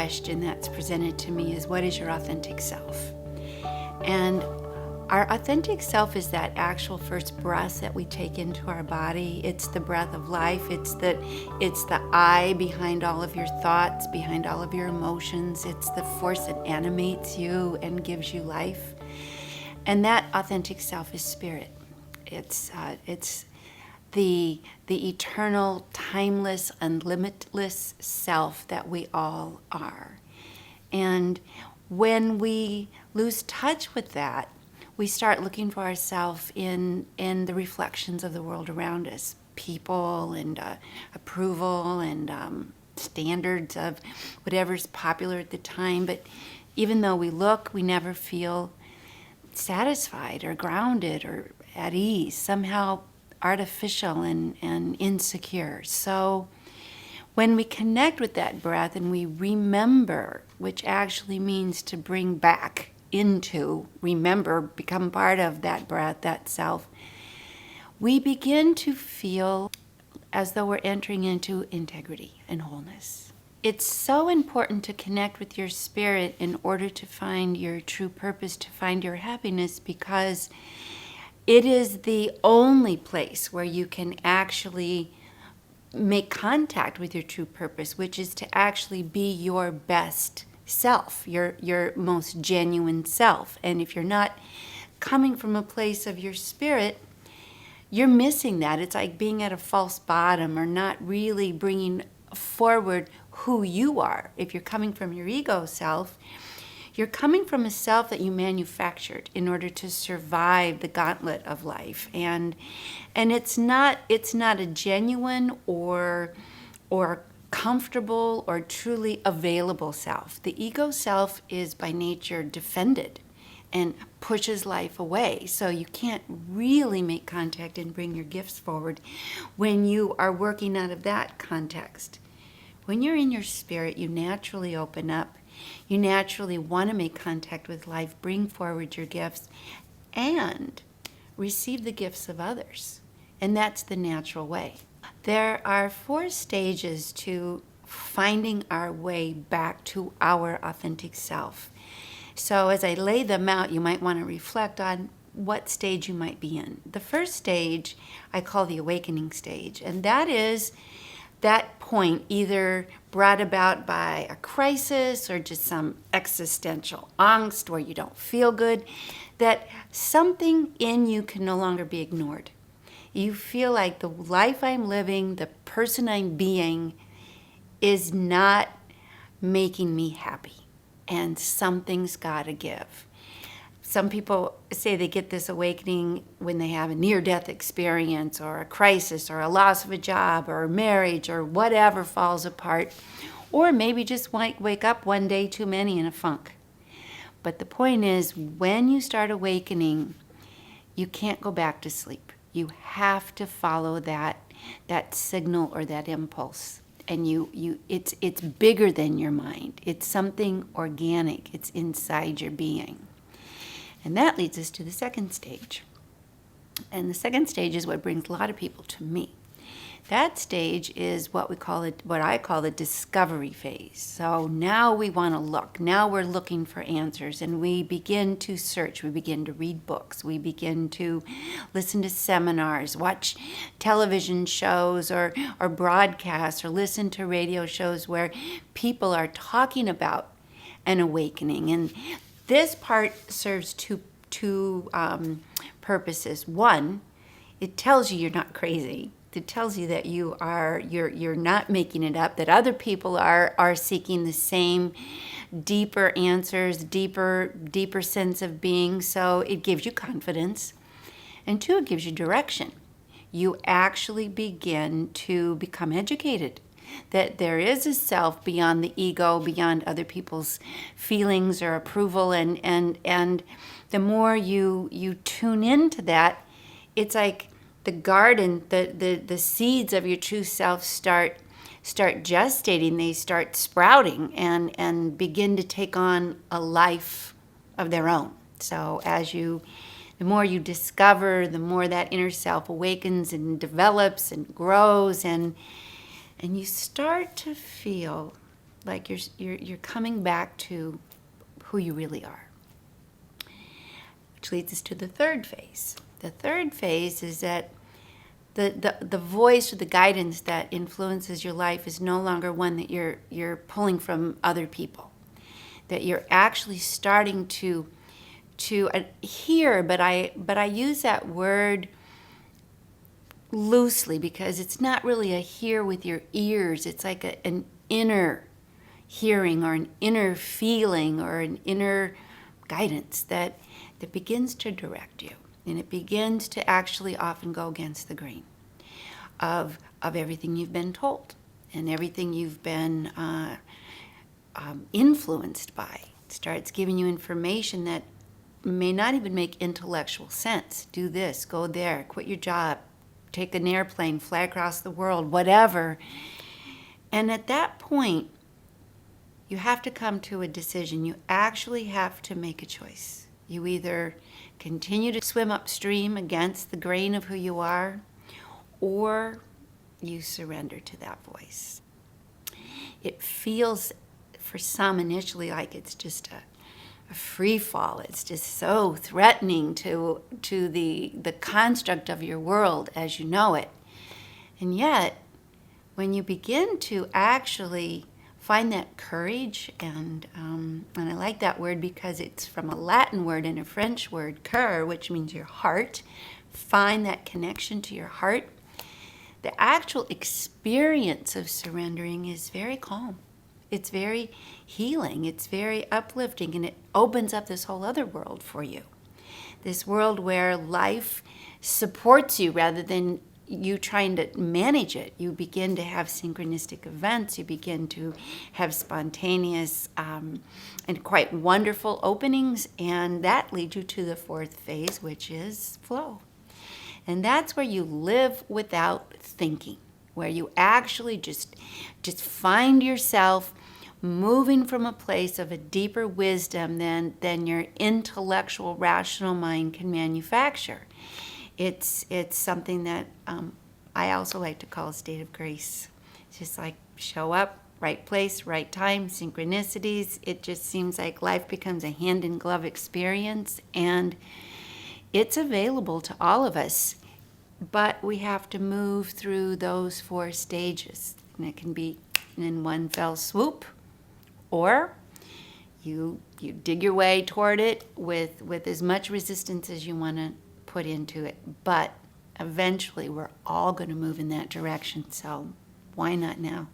question that's presented to me is, what is your authentic self? And our authentic self is that actual first breath that we take into our body. It's the breath of life. It's the I behind all of your thoughts, behind all of your emotions. It's the force that animates you and gives you life. And that authentic self is spirit. It's the eternal, timeless, and limitless self that we all are. And when we lose touch with that, we start looking for ourselves in the reflections of the world around us, people and approval and standards of whatever's popular at the time. But even though we look, we never feel satisfied or grounded or at ease, somehow artificial and insecure. So when we connect with that breath and we remember, which actually means to bring back into, remember, become part of that breath, that self, we begin to feel as though we're entering into integrity and wholeness. It's so important to connect with your spirit in order to find your true purpose, to find your happiness, because it is the only place where you can actually make contact with your true purpose, which is to actually be your best self, your most genuine self. And if you're not coming from a place of your spirit, you're missing that. It's like being at a false bottom or not really bringing forward who you are. If you're coming from your ego self, you're coming from a self that you manufactured in order to survive the gauntlet of life. And it's not a genuine or comfortable or truly available self. The ego self is by nature defended and pushes life away. So you can't really make contact and bring your gifts forward when you are working out of that context. When you're in your spirit, you naturally open up. You naturally want to make contact with life, bring forward your gifts, and receive the gifts of others. And that's the natural way. There are 4 stages to finding our way back to our authentic self. So as I lay them out, you might want to reflect on what stage you might be in. The first stage I call the awakening stage, and that is that point either brought about by a crisis or just some existential angst where you don't feel good, that something in you can no longer be ignored. You feel like the life I'm living, the person I'm being, is not making me happy, and something's got to give. Some people say they get this awakening when they have a near-death experience or a crisis or a loss of a job or a marriage or whatever falls apart, or maybe just wake up one day too many in a funk. But the point is, when you start awakening, you can't go back to sleep. You have to follow that signal or that impulse. And it's bigger than your mind. It's something organic. It's inside your being. And that leads us to the second stage. And the second stage is what brings a lot of people to me. That stage is what I call the discovery phase. So now we want to look. Now we're looking for answers, and we begin to search. We begin to read books. We begin to listen to seminars, watch television shows or broadcasts, or listen to radio shows where people are talking about an awakening. And this part serves two purposes. One, it tells you you're not crazy. It tells you that you're not making it up, that other people are seeking the same deeper answers, deeper sense of being. So it gives you confidence. And 2, it gives you direction. You actually begin to become educated, that there is a self beyond the ego, beyond other people's feelings or approval. And the more you tune into that, it's like the garden, the seeds of your true self start gestating. They start sprouting and begin to take on a life of their own. So the more you discover, the more that inner self awakens and develops and grows, and you start to feel like you're coming back to who you really are. Which leads us to the third phase. The third phase is that the voice or the guidance that influences your life is no longer one that you're pulling from other people. That you're actually starting to hear, but I use that word loosely because it's not really a hear with your ears. It's like an inner hearing or an inner feeling or an inner guidance that begins to direct you. And it begins to actually often go against the grain of everything you've been told and everything you've been influenced by. It starts giving you information that may not even make intellectual sense. Do this, go there, quit your job, take an airplane, fly across the world, whatever. And at that point, you have to come to a decision. You actually have to make a choice. You either continue to swim upstream against the grain of who you are, or you surrender to that voice. It feels, for some initially, like it's just a free fall. It's just so threatening to the construct of your world as you know it. And yet, when you begin to actually find that courage, and I like that word because it's from a Latin word and a French word, cœur, which means your heart. Find that connection to your heart. The actual experience of surrendering is very calm. It's very healing. It's very uplifting, and it opens up this whole other world for you. This world where life supports you rather than you trying to manage it. You begin to have synchronistic events. You begin to have spontaneous and quite wonderful openings, and that leads you to the fourth phase, which is flow. And that's where you live without thinking, where you actually just find yourself moving from a place of a deeper wisdom than your intellectual, rational mind can manufacture. It's something that I also like to call a state of grace. It's just like show up, right place, right time, synchronicities. It just seems like life becomes a hand-in-glove experience, and it's available to all of us, but we have to move through those four stages. And it can be in one fell swoop, or you dig your way toward it with as much resistance as you want to put into it. But eventually we're all going to move in that direction, so why not now?